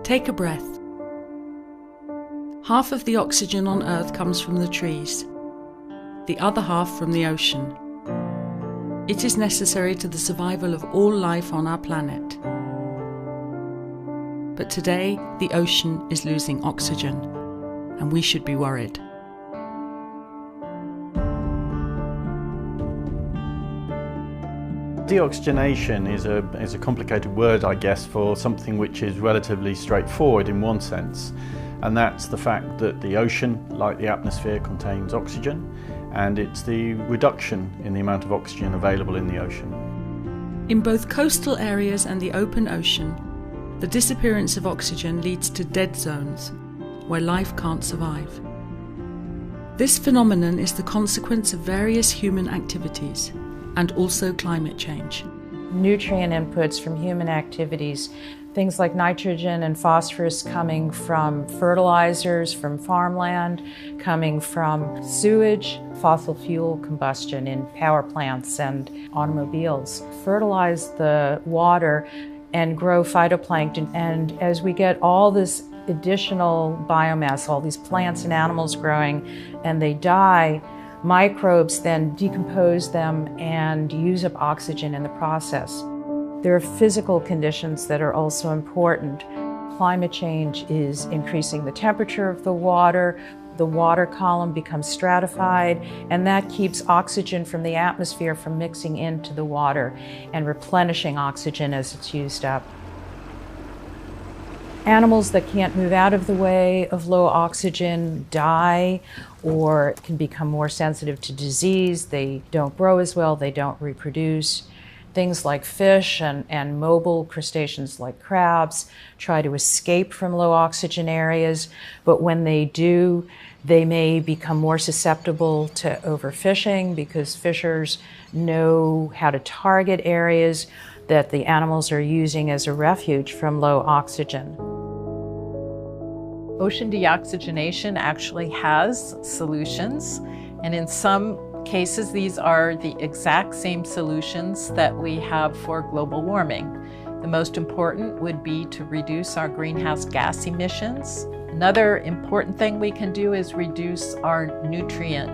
Take a breath. Half of the oxygen on Earth comes from the trees, the other half from the ocean. It is necessary to the survival of all life on our planet. But today, the ocean is losing oxygen, and we should be worried. Deoxygenation is a complicated word, I guess, for something which is relatively straightforward in one sense, and that's the fact that the ocean, like the atmosphere, contains oxygen, and it's the reduction in the amount of oxygen available in the ocean. In both coastal areas and the open ocean, the disappearance of oxygen leads to dead zones, where life can't survive. This phenomenon is the consequence of various human activities, and also climate change. Nutrient inputs from human activities, things like nitrogen and phosphorus coming from fertilizers, from farmland, coming from sewage, fossil fuel combustion in power plants and automobiles, fertilize the water and grow phytoplankton. And as we get all this additional biomass, all these plants and animals growing, and they die, microbes then decompose them and use up oxygen in the process. There are physical conditions that are also important. Climate change is increasing the temperature of the water column becomes stratified, and that keeps oxygen from the atmosphere from mixing into the water and replenishing oxygen as it's used up. Animals that can't move out of the way of low oxygen die or can become more sensitive to disease. They don't grow as well, they don't reproduce. Things like fish and mobile crustaceans like crabs try to escape from low oxygen areas, but when they do, they may become more susceptible to overfishing because fishers know how to target areas that the animals are using as a refuge from low oxygen. Ocean deoxygenation actually has solutions, and in some cases these are the exact same solutions that we have for global warming. The most important would be to reduce our greenhouse gas emissions. Another important thing we can do is reduce our nutrient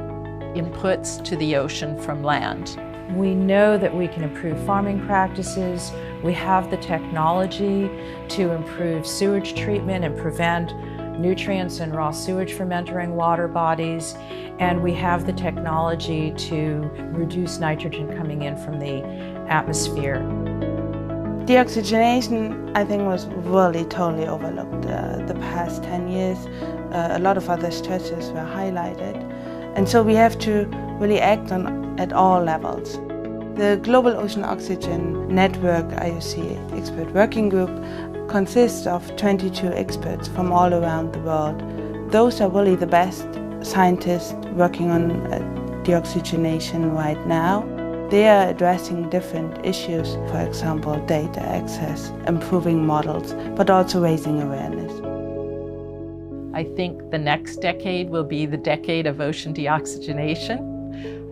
inputs to the ocean from land. We know that we can improve farming practices. We have the technology to improve sewage treatment and prevent nutrients and raw sewage from entering water bodies. And we have the technology to reduce nitrogen coming in from the atmosphere. Deoxygenation, I think, was really totally overlooked the past 10 years. A lot of other stresses were highlighted. And so we have to really act on at all levels. The Global Ocean Oxygen Network IUCN Expert Working Group consists of 22 experts from all around the world. Those are really the best scientists working on deoxygenation right now. They are addressing different issues, for example, data access, improving models, but also raising awareness. I think the next decade will be the decade of ocean deoxygenation.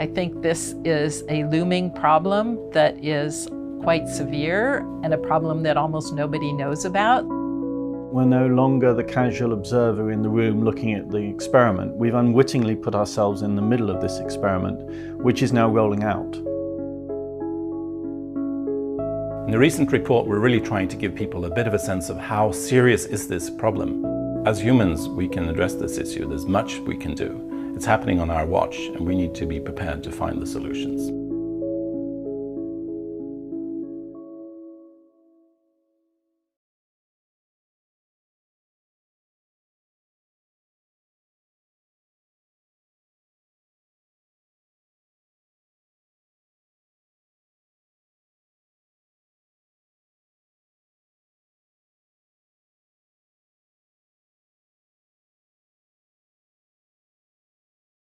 I think this is a looming problem that is quite severe and a problem that almost nobody knows about. We're no longer the casual observer in the room looking at the experiment. We've unwittingly put ourselves in the middle of this experiment, which is now rolling out. In the recent report, we're really trying to give people a bit of a sense of how serious is this problem. As humans, we can address this issue. There's much we can do. It's happening on our watch, and we need to be prepared to find the solutions.